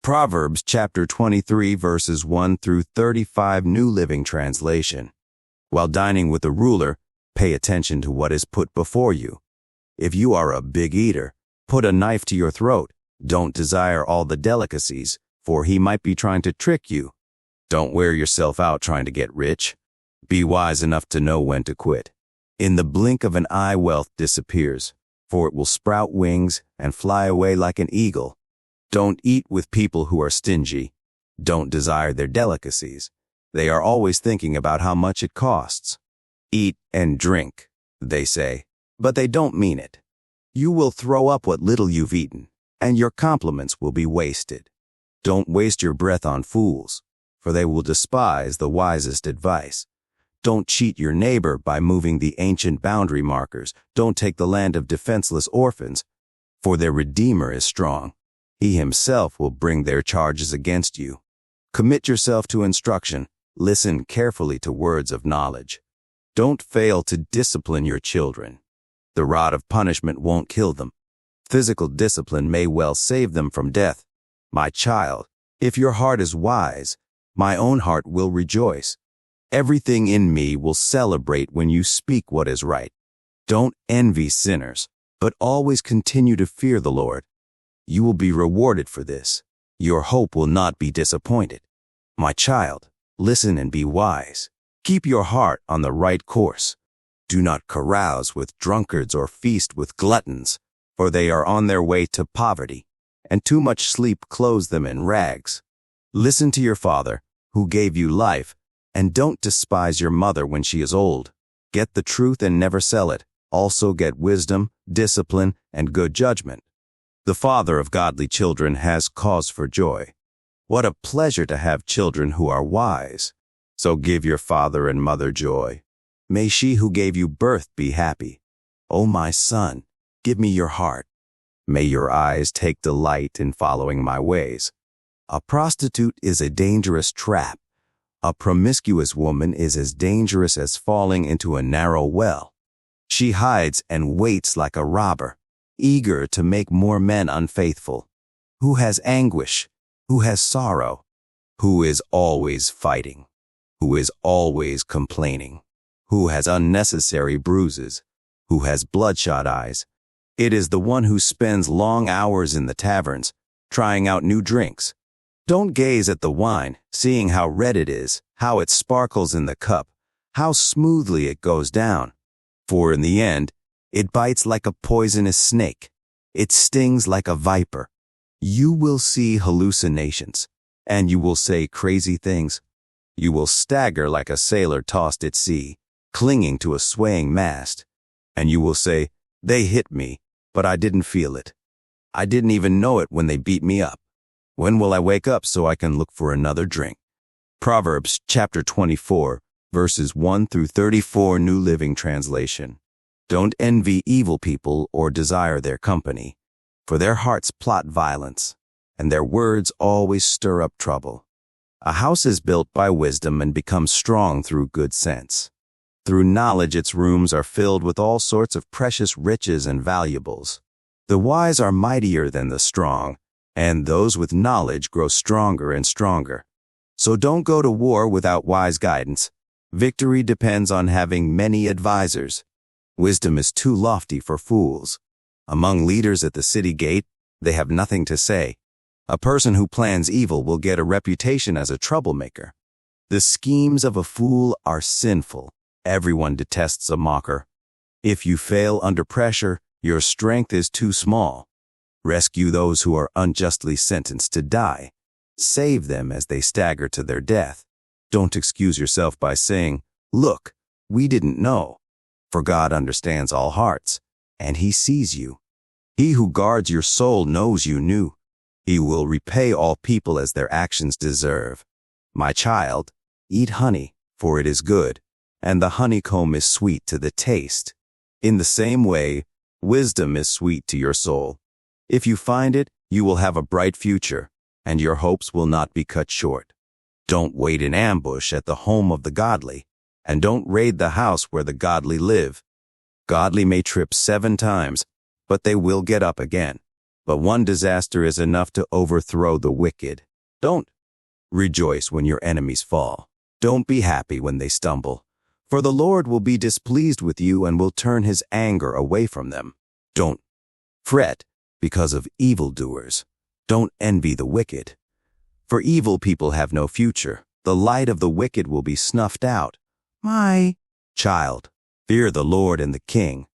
Proverbs chapter 23 verses 1 through 35 New Living Translation. While dining with a ruler, pay attention to what is put before you. If you are a big eater, put a knife to your throat. Don't desire all the delicacies, for he might be trying to trick you. Don't wear yourself out trying to get rich. Be wise enough to know when to quit. In the blink of an eye, wealth disappears, for it will sprout wings and fly away like an eagle. Don't eat with people who are stingy. Don't desire their delicacies. They are always thinking about how much it costs. Eat and drink, they say, but they don't mean it. You will throw up what little you've eaten, and your compliments will be wasted. Don't waste your breath on fools, for they will despise the wisest advice. Don't cheat your neighbor by moving the ancient boundary markers. Don't take the land of defenseless orphans, for their Redeemer is strong. He himself will bring their charges against you. Commit yourself to instruction. Listen carefully to words of knowledge. Don't fail to discipline your children. The rod of punishment won't kill them. Physical discipline may well save them from death. My child, if your heart is wise, my own heart will rejoice. Everything in me will celebrate when you speak what is right. Don't envy sinners, but always continue to fear the Lord. You will be rewarded for this. Your hope will not be disappointed. My child, listen and be wise. Keep your heart on the right course. Do not carouse with drunkards or feast with gluttons, for they are on their way to poverty, and too much sleep clothes them in rags. Listen to your father, who gave you life, and don't despise your mother when she is old. Get the truth and never sell it. Also get wisdom, discipline, and good judgment. The father of godly children has cause for joy. What a pleasure to have children who are wise. So give your father and mother joy. May she who gave you birth be happy. O my son, give me your heart. May your eyes take delight in following my ways. A prostitute is a dangerous trap. A promiscuous woman is as dangerous as falling into a narrow well. She hides and waits like a robber, eager to make more men unfaithful. Who has anguish? Who has sorrow? Who is always fighting? Who is always complaining? Who has unnecessary bruises? Who has bloodshot eyes? It is the one who spends long hours in the taverns, trying out new drinks. Don't gaze at the wine, seeing how red it is, how it sparkles in the cup, how smoothly it goes down. For in the end, it bites like a poisonous snake. It stings like a viper. You will see hallucinations, and you will say crazy things. You will stagger like a sailor tossed at sea, clinging to a swaying mast. And you will say, they hit me, but I didn't feel it. I didn't even know it when they beat me up. When will I wake up so I can look for another drink? Proverbs chapter 24, verses 1 through 34 New Living Translation. Don't envy evil people or desire their company, for their hearts plot violence, and their words always stir up trouble. A house is built by wisdom and becomes strong through good sense. Through knowledge its rooms are filled with all sorts of precious riches and valuables. The wise are mightier than the strong, and those with knowledge grow stronger and stronger. So don't go to war without wise guidance. Victory depends on having many advisors. Wisdom is too lofty for fools. Among leaders at the city gate, they have nothing to say. A person who plans evil will get a reputation as a troublemaker. The schemes of a fool are sinful. Everyone detests a mocker. If you fail under pressure, your strength is too small. Rescue those who are unjustly sentenced to die. Save them as they stagger to their death. Don't excuse yourself by saying, "Look, we didn't know." For God understands all hearts, and He sees you. He who guards your soul knows you knew. He will repay all people as their actions deserve. My child, eat honey, for it is good, and the honeycomb is sweet to the taste. In the same way, wisdom is sweet to your soul. If you find it, you will have a bright future, and your hopes will not be cut short. Don't wait in ambush at the home of the godly, and don't raid the house where the godly live. Godly may trip 7 times, but they will get up again. but one disaster is enough to overthrow the wicked. Don't rejoice when your enemies fall. Don't be happy when they stumble, for the Lord will be displeased with you and will turn his anger away from them. Don't fret because of evildoers. Don't envy the wicked, for evil people have no future. The light of the wicked will be snuffed out. My child, fear the Lord and the king.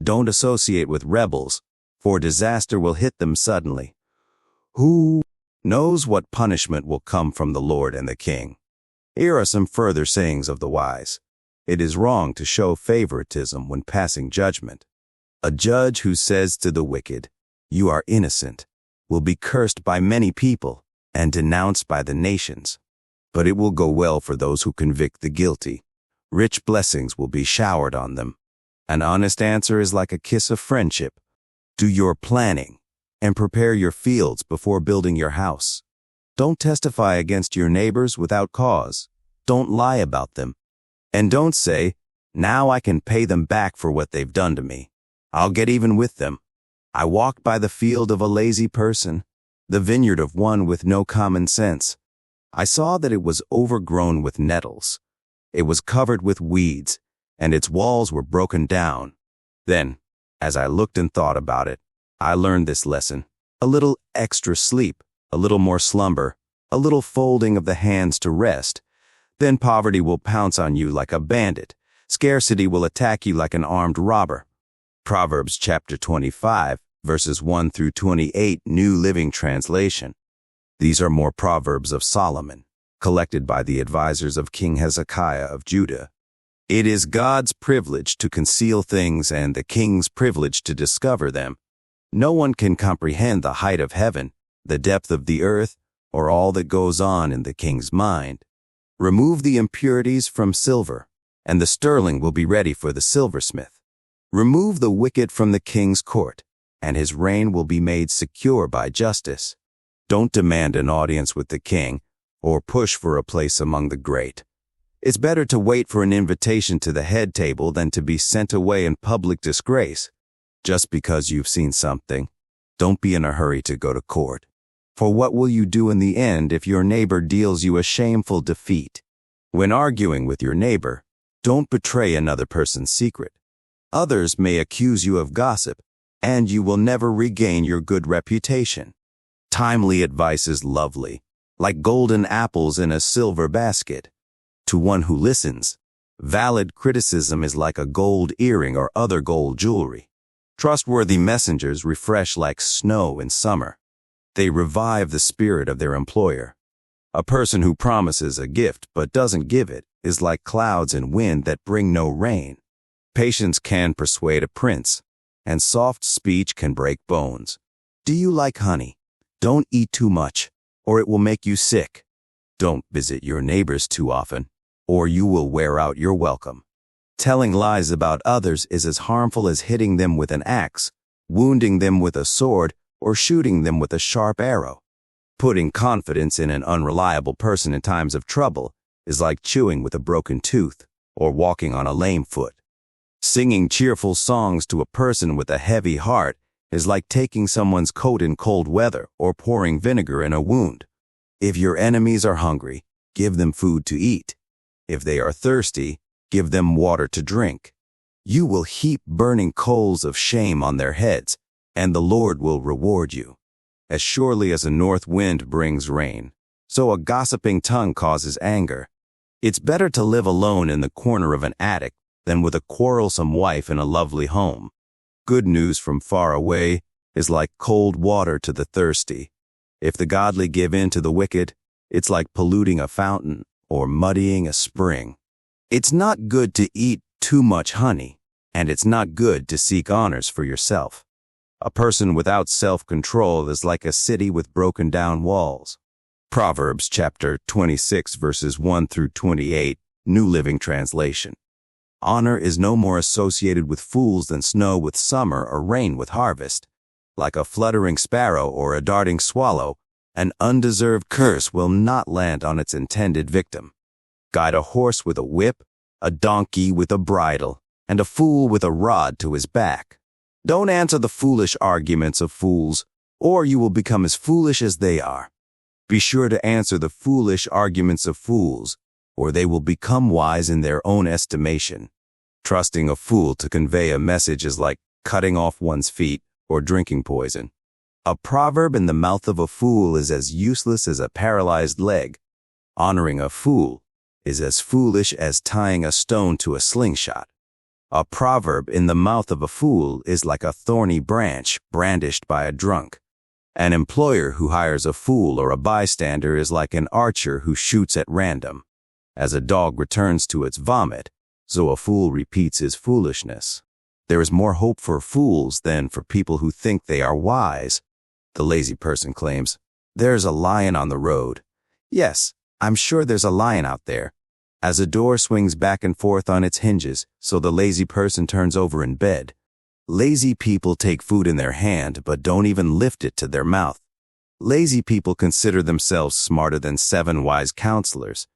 Don't associate with rebels, for disaster will hit them suddenly. Who knows what punishment will come from the Lord and the king? Here are some further sayings of the wise. It is wrong to show favoritism when passing judgment. A judge who says to the wicked, "You are innocent," will be cursed by many people and denounced by the nations. But it will go well for those who convict the guilty. Rich blessings will be showered on them. An honest answer is like a kiss of friendship. Do your planning and prepare your fields before building your house. Don't testify against your neighbors without cause. Don't lie about them. And don't say, "Now I can pay them back for what they've done to me. I'll get even with them." I walked by the field of a lazy person, the vineyard of one with no common sense. I saw that it was overgrown with nettles. It was covered with weeds, and its walls were broken down. Then, as I looked and thought about it, I learned this lesson. A little extra sleep, a little more slumber, a little folding of the hands to rest. Then poverty will pounce on you like a bandit. Scarcity will attack you like an armed robber. Proverbs chapter 25, verses 1 through 28, New Living Translation. These are more Proverbs of Solomon, collected by the advisors of King Hezekiah of Judah. It is God's privilege to conceal things and the king's privilege to discover them. No one can comprehend the height of heaven, the depth of the earth, or all that goes on in the king's mind. Remove the impurities from silver, and the sterling will be ready for the silversmith. Remove the wicked from the king's court, and his reign will be made secure by justice. Don't demand an audience with the king, or push for a place among the great. It's better to wait for an invitation to the head table than to be sent away in public disgrace. Just because you've seen something, don't be in a hurry to go to court. For what will you do in the end if your neighbor deals you a shameful defeat? When arguing with your neighbor, don't betray another person's secret. Others may accuse you of gossip, and you will never regain your good reputation. Timely advice is lovely, like golden apples in a silver basket. To one who listens, valid criticism is like a gold earring or other gold jewelry. Trustworthy messengers refresh like snow in summer. They revive the spirit of their employer. A person who promises a gift but doesn't give it is like clouds and wind that bring no rain. Patience can persuade a prince, and soft speech can break bones. Do you like honey? Don't eat too much, or it will make you sick. Don't visit your neighbors too often, or you will wear out your welcome. Telling lies about others is as harmful as hitting them with an axe, wounding them with a sword, or shooting them with a sharp arrow. Putting confidence in an unreliable person in times of trouble is like chewing with a broken tooth or walking on a lame foot. Singing cheerful songs to a person with a heavy heart is like taking someone's coat in cold weather or pouring vinegar in a wound. If your enemies are hungry, give them food to eat. If they are thirsty, give them water to drink. You will heap burning coals of shame on their heads, and the Lord will reward you. As surely as a north wind brings rain, so a gossiping tongue causes anger. It's better to live alone in the corner of an attic than with a quarrelsome wife in a lovely home. Good news from far away is like cold water to the thirsty. If the godly give in to the wicked, it's like polluting a fountain or muddying a spring. It's not good to eat too much honey, and it's not good to seek honors for yourself. A person without self-control is like a city with broken down walls. Proverbs chapter 26 verses 1 through 28, New Living Translation. Honor is no more associated with fools than snow with summer or rain with harvest. Like a fluttering sparrow or a darting swallow, an undeserved curse will not land on its intended victim. Guide a horse with a whip, a donkey with a bridle, and a fool with a rod to his back. Don't answer the foolish arguments of fools, or you will become as foolish as they are. Be sure to answer the foolish arguments of fools, or they will become wise in their own estimation. Trusting a fool to convey a message is like cutting off one's feet or drinking poison. A proverb in the mouth of a fool is as useless as a paralyzed leg. Honoring a fool is as foolish as tying a stone to a slingshot. A proverb in the mouth of a fool is like a thorny branch brandished by a drunk. An employer who hires a fool or a bystander is like an archer who shoots at random. As a dog returns to its vomit, so a fool repeats his foolishness. There is more hope for fools than for people who think they are wise. The lazy person claims, "There's a lion on the road." Yes, I'm sure there's a lion out there. As a door swings back and forth on its hinges, so the lazy person turns over in bed. Lazy people take food in their hand but don't even lift it to their mouth. Lazy people consider themselves smarter than 7 wise counselors.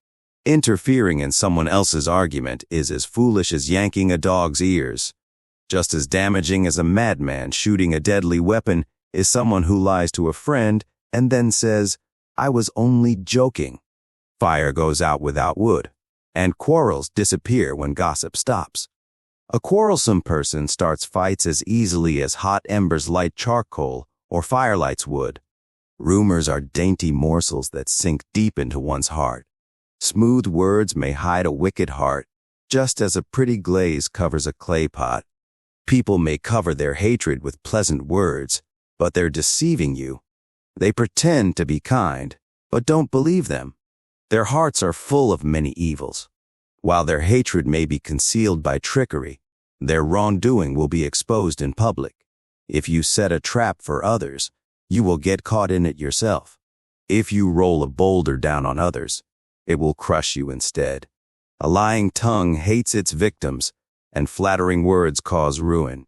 Interfering in someone else's argument is as foolish as yanking a dog's ears. Just as damaging as a madman shooting a deadly weapon is someone who lies to a friend and then says, "I was only joking." Fire goes out without wood, and quarrels disappear when gossip stops. A quarrelsome person starts fights as easily as hot embers light charcoal or fire lights wood. Rumors are dainty morsels that sink deep into one's heart. Smooth words may hide a wicked heart, just as a pretty glaze covers a clay pot. People may cover their hatred with pleasant words, but they're deceiving you. They pretend to be kind, but don't believe them. Their hearts are full of many evils. While their hatred may be concealed by trickery, their wrongdoing will be exposed in public. If you set a trap for others, you will get caught in it yourself. If you roll a boulder down on others, it will crush you instead. A lying tongue hates its victims, and flattering words cause ruin.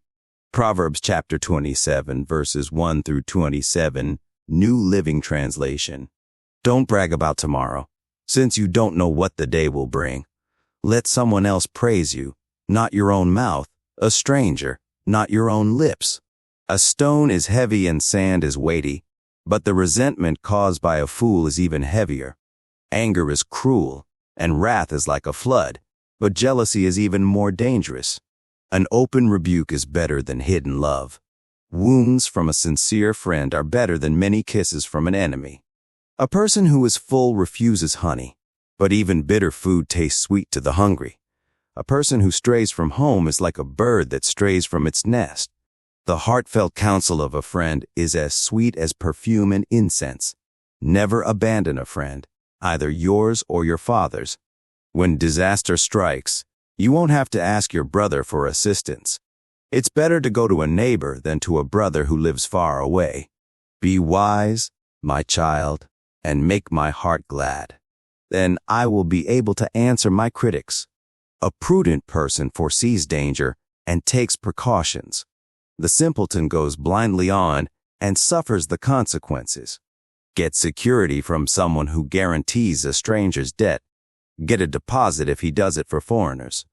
Proverbs chapter 27, verses 1 through 27, New Living Translation. Don't brag about tomorrow, since you don't know what the day will bring. Let someone else praise you, not your own mouth, a stranger, not your own lips. A stone is heavy and sand is weighty, but the resentment caused by a fool is even heavier. Anger is cruel, and wrath is like a flood, but jealousy is even more dangerous. An open rebuke is better than hidden love. Wounds from a sincere friend are better than many kisses from an enemy. A person who is full refuses honey, but even bitter food tastes sweet to the hungry. A person who strays from home is like a bird that strays from its nest. The heartfelt counsel of a friend is as sweet as perfume and incense. Never abandon a friend, either yours or your father's. When disaster strikes, you won't have to ask your brother for assistance. It's better to go to a neighbor than to a brother who lives far away. Be wise, my child, and make my heart glad. Then I will be able to answer my critics. A prudent person foresees danger and takes precautions. The simpleton goes blindly on and suffers the consequences. Get security from someone who guarantees a stranger's debt. Get a deposit if he does it for foreigners.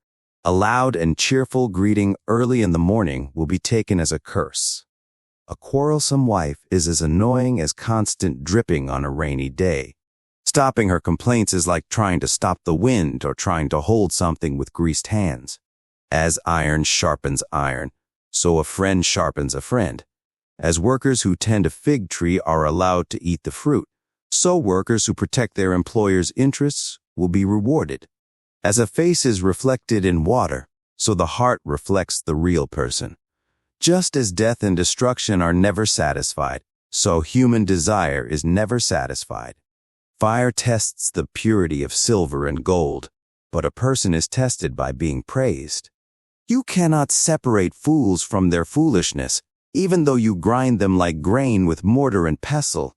A loud and cheerful greeting early in the morning will be taken as a curse. A quarrelsome wife is as annoying as constant dripping on a rainy day. Stopping her complaints is like trying to stop the wind or trying to hold something with greased hands. As iron sharpens iron, so a friend sharpens a friend. As workers who tend a fig tree are allowed to eat the fruit, so workers who protect their employer's interests will be rewarded. As a face is reflected in water, so the heart reflects the real person. Just as death and destruction are never satisfied, so human desire is never satisfied. Fire tests the purity of silver and gold, but a person is tested by being praised. You cannot separate fools from their foolishness, even though you grind them like grain with mortar and pestle.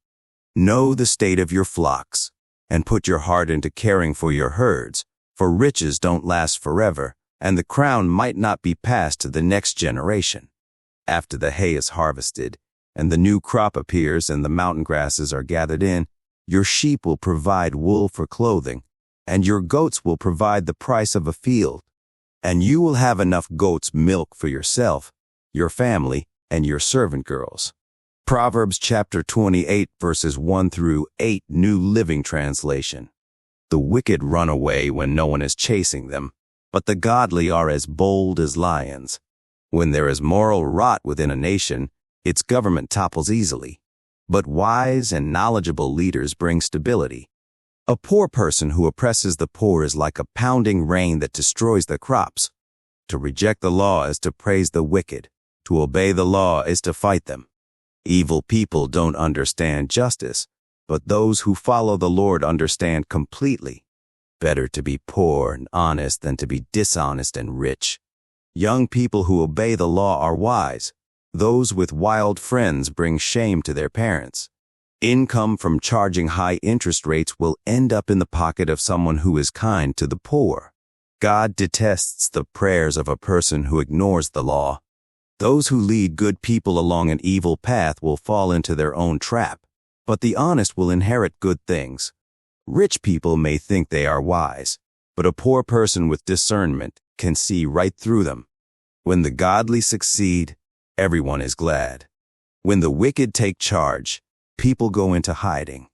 Know the state of your flocks, and put your heart into caring for your herds, for riches don't last forever, and the crown might not be passed to the next generation. After the hay is harvested, and the new crop appears and the mountain grasses are gathered in, your sheep will provide wool for clothing, and your goats will provide the price of a field. And you will have enough goat's milk for yourself, your family, and your servant girls. Proverbs chapter 28 verses 1 through 8 New Living Translation. The wicked run away when no one is chasing them, but the godly are as bold as lions. When there is moral rot within a nation, its government topples easily. But wise and knowledgeable leaders bring stability. A poor person who oppresses the poor is like a pounding rain that destroys the crops. To reject the law is to praise the wicked. To obey the law is to fight them. Evil people don't understand justice, but those who follow the Lord understand completely. Better to be poor and honest than to be dishonest and rich. Young people who obey the law are wise. Those with wild friends bring shame to their parents. Income from charging high interest rates will end up in the pocket of someone who is kind to the poor. God detests the prayers of a person who ignores the law. Those who lead good people along an evil path will fall into their own trap, but the honest will inherit good things. Rich people may think they are wise, but a poor person with discernment can see right through them. When the godly succeed, everyone is glad. When the wicked take charge, people go into hiding.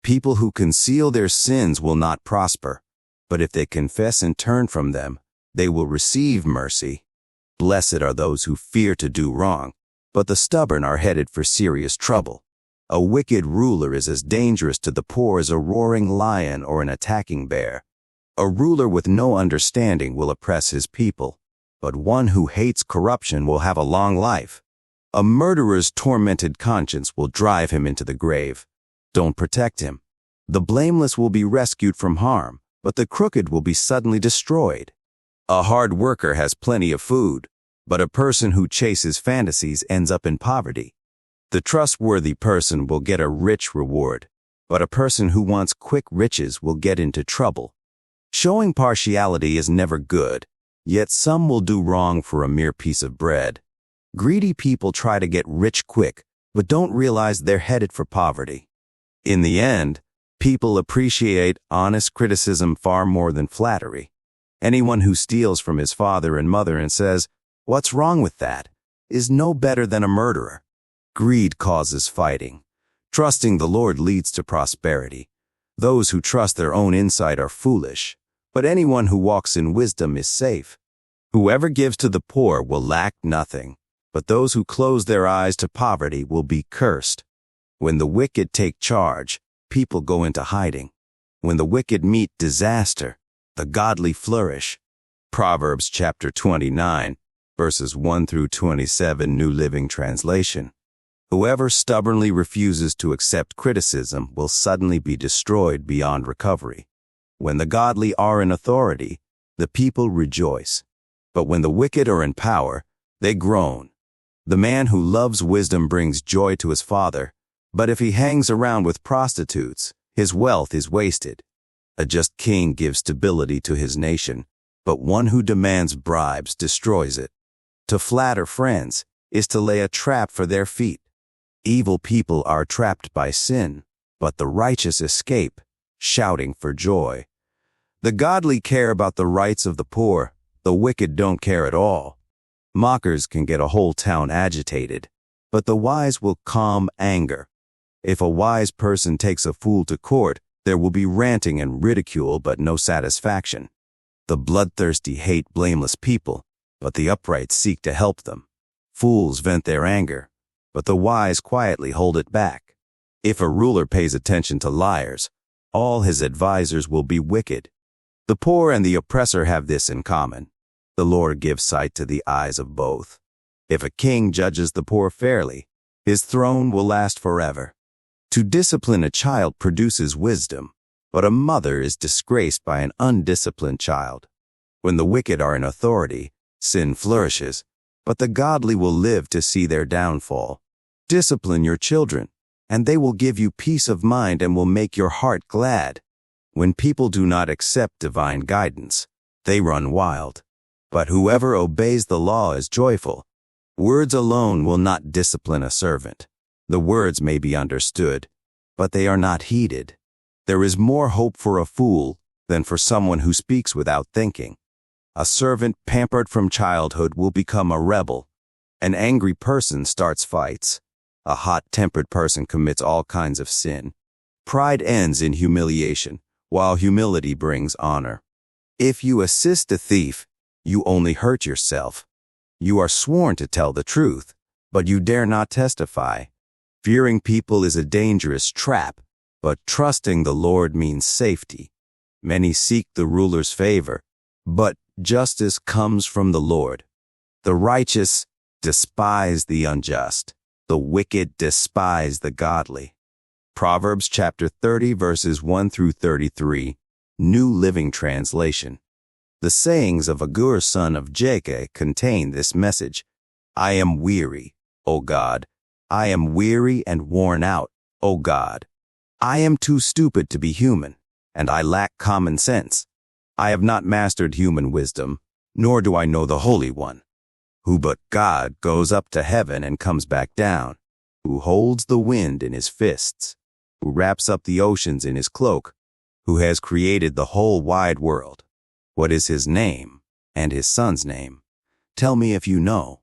People who conceal their sins will not prosper, but if they confess and turn from them, they will receive mercy. Blessed are those who fear to do wrong, but the stubborn are headed for serious trouble. A wicked ruler is as dangerous to the poor as a roaring lion or an attacking bear. A ruler with no understanding will oppress his people, but one who hates corruption will have a long life. A murderer's tormented conscience will drive him into the grave. Don't protect him. The blameless will be rescued from harm, but the crooked will be suddenly destroyed. A hard worker has plenty of food, but a person who chases fantasies ends up in poverty. The trustworthy person will get a rich reward, but a person who wants quick riches will get into trouble. Showing partiality is never good, yet some will do wrong for a mere piece of bread. Greedy people try to get rich quick, but don't realize they're headed for poverty. In the end, people appreciate honest criticism far more than flattery. Anyone who steals from his father and mother and says, "What's wrong with that?" is no better than a murderer. Greed causes fighting. Trusting the Lord leads to prosperity. Those who trust their own insight are foolish, but anyone who walks in wisdom is safe. Whoever gives to the poor will lack nothing, but those who close their eyes to poverty will be cursed. When the wicked take charge, people go into hiding. When the wicked meet disaster, the godly flourish. Proverbs chapter 29, verses 1 through 27 New Living Translation. Whoever stubbornly refuses to accept criticism will suddenly be destroyed beyond recovery. When the godly are in authority, the people rejoice. But when the wicked are in power, they groan. The man who loves wisdom brings joy to his father, but if he hangs around with prostitutes, his wealth is wasted. A just king gives stability to his nation, but one who demands bribes destroys it. To flatter friends is to lay a trap for their feet. Evil people are trapped by sin, but the righteous escape, shouting for joy. The godly care about the rights of the poor, the wicked don't care at all. Mockers can get a whole town agitated, but the wise will calm anger. If a wise person takes a fool to court, there will be ranting and ridicule but no satisfaction. The bloodthirsty hate blameless people, but the upright seek to help them. Fools vent their anger, but the wise quietly hold it back. If a ruler pays attention to liars, all his advisers will be wicked. The poor and the oppressor have this in common. The Lord gives sight to the eyes of both. If a king judges the poor fairly, his throne will last forever. To discipline a child produces wisdom, but a mother is disgraced by an undisciplined child. When the wicked are in authority, sin flourishes, but the godly will live to see their downfall. Discipline your children, and they will give you peace of mind and will make your heart glad. When people do not accept divine guidance, they run wild. But whoever obeys the law is joyful. Words alone will not discipline a servant. The words may be understood, but they are not heeded. There is more hope for a fool than for someone who speaks without thinking. A servant pampered from childhood will become a rebel. An angry person starts fights. A hot-tempered person commits all kinds of sin. Pride ends in humiliation, while humility brings honor. If you assist a thief, you only hurt yourself. You are sworn to tell the truth, but you dare not testify. Fearing people is a dangerous trap, but trusting the Lord means safety. Many seek the ruler's favor, but justice comes from the Lord. The righteous despise the unjust. The wicked despise the godly. Proverbs chapter 30 verses 1 through 33, New Living Translation. The sayings of Agur son of Jakeh contain this message. I am weary, O God. I am weary and worn out, O God. I am too stupid to be human, and I lack common sense. I have not mastered human wisdom, nor do I know the Holy One. Who but God goes up to heaven and comes back down, who holds the wind in his fists, who wraps up the oceans in his cloak, who has created the whole wide world. What is his name and his son's name? Tell me if you know.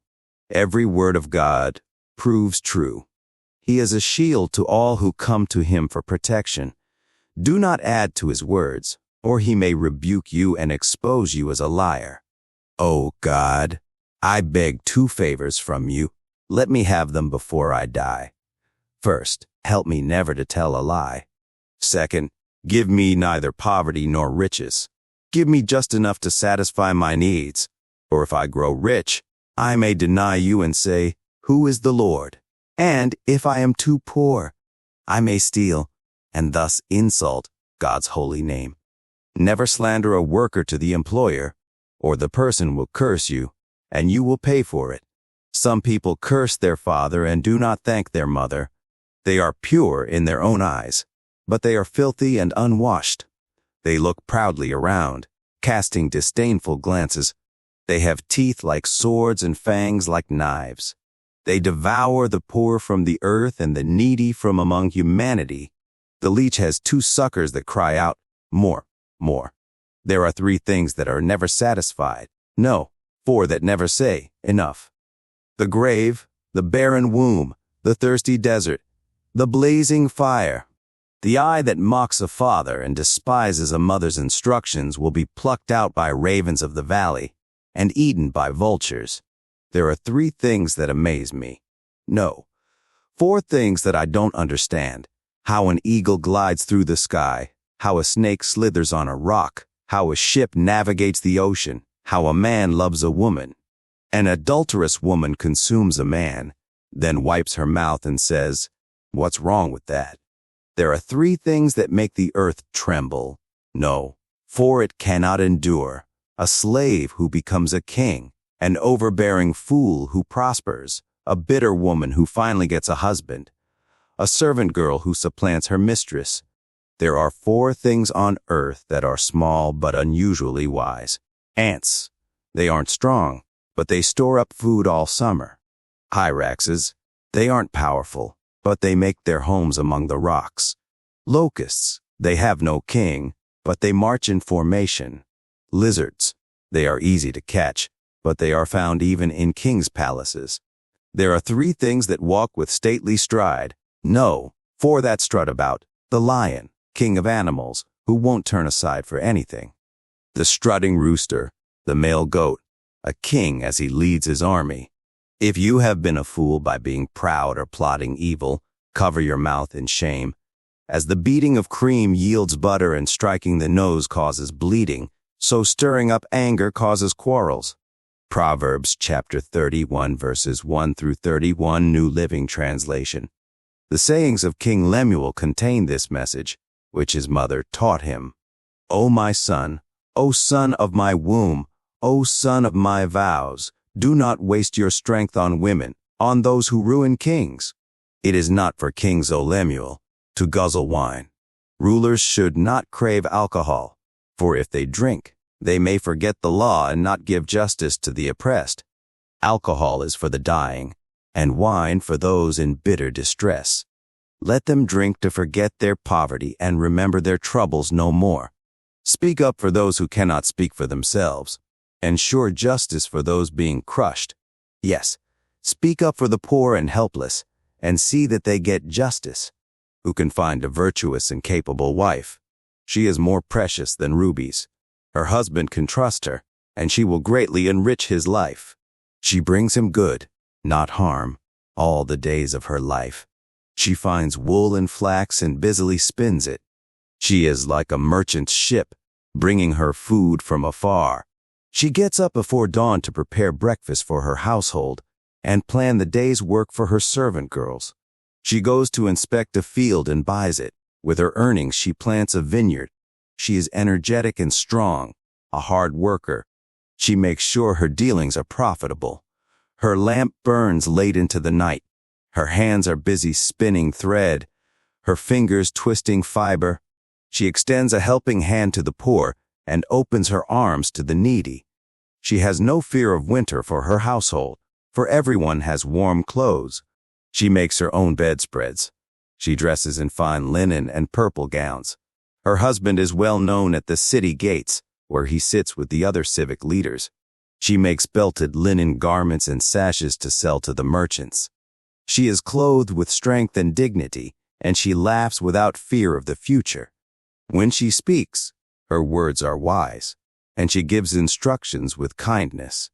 Every word of God proves true. He is a shield to all who come to him for protection. Do not add to his words, or he may rebuke you and expose you as a liar. O God, I beg two favors from you. Let me have them before I die. First, help me never to tell a lie. Second, give me neither poverty nor riches. Give me just enough to satisfy my needs. Or if I grow rich, I may deny you and say, Who is the Lord? And if I am too poor, I may steal and thus insult God's holy name. Never slander a worker to the employer, or the person will curse you, and you will pay for it. Some people curse their father and do not thank their mother. They are pure in their own eyes, but they are filthy and unwashed. They look proudly around, casting disdainful glances. They have teeth like swords and fangs like knives. They devour the poor from the earth and the needy from among humanity. The leech has two suckers that cry out, More, more. There are three things that are never satisfied. No, four that never say, Enough. The grave, the barren womb, the thirsty desert, the blazing fire. The eye that mocks a father and despises a mother's instructions will be plucked out by ravens of the valley and eaten by vultures. There are three things that amaze me. No, four things that I don't understand. How an eagle glides through the sky, how a snake slithers on a rock, how a ship navigates the ocean, how a man loves a woman. An adulterous woman consumes a man, then wipes her mouth and says, What's wrong with that? There are three things that make the earth tremble. No, four it cannot endure. A slave who becomes a king, an overbearing fool who prospers, a bitter woman who finally gets a husband, a servant girl who supplants her mistress. There are four things on earth that are small but unusually wise. Ants. They aren't strong, but they store up food all summer. Hyraxes. They aren't powerful, but they make their homes among the rocks. Locusts. They have no king, but they march in formation. Lizards. They are easy to catch, but they are found even in kings' palaces. There are three things that walk with stately stride. No, four that strut about. The lion, king of animals, who won't turn aside for anything. The strutting rooster, the male goat, a king as he leads his army. If you have been a fool by being proud or plotting evil, cover your mouth in shame. As the beating of cream yields butter and striking the nose causes bleeding, so stirring up anger causes quarrels. Proverbs chapter 31 verses 1 through 31, New Living Translation. The sayings of King Lemuel contain this message, which his mother taught him. O my son, O son of my womb, O son of my vows, do not waste your strength on women, on those who ruin kings. It is not for kings, O Lemuel, to guzzle wine. Rulers should not crave alcohol, for if they drink, they may forget the law and not give justice to the oppressed. Alcohol is for the dying, and wine for those in bitter distress. Let them drink to forget their poverty and remember their troubles no more. Speak up for those who cannot speak for themselves. Ensure justice for those being crushed. Yes, speak up for the poor and helpless. and see that they get justice. Who can find a virtuous and capable wife? She is more precious than rubies. Her husband can trust her, and she will greatly enrich his life. She brings him good, not harm, all the days of her life. She finds wool and flax and busily spins it. She is like a merchant's ship, bringing her food from afar. She gets up before dawn to prepare breakfast for her household and plan the day's work for her servant girls. She goes to inspect a field and buys it. With her earnings, she plants a vineyard. She is energetic and strong, a hard worker. She makes sure her dealings are profitable. Her lamp burns late into the night. Her hands are busy spinning thread, her fingers twisting fiber. She extends a helping hand to the poor and opens her arms to the needy. She has no fear of winter for her household, for everyone has warm clothes. She makes her own bedspreads. She dresses in fine linen and purple gowns. Her husband is well known at the city gates, where he sits with the other civic leaders. She makes belted linen garments and sashes to sell to the merchants. She is clothed with strength and dignity, and she laughs without fear of the future. When she speaks, her words are wise, and she gives instructions with kindness.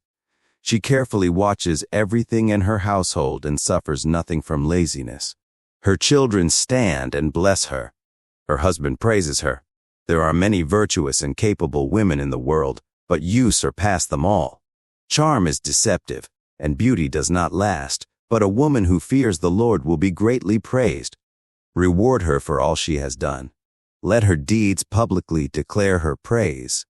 She carefully watches everything in her household and suffers nothing from laziness. Her children stand and bless her. Her husband praises her. There are many virtuous and capable women in the world, but you surpass them all. Charm is deceptive, and beauty does not last, but a woman who fears the Lord will be greatly praised. Reward her for all she has done. Let her deeds publicly declare her praise.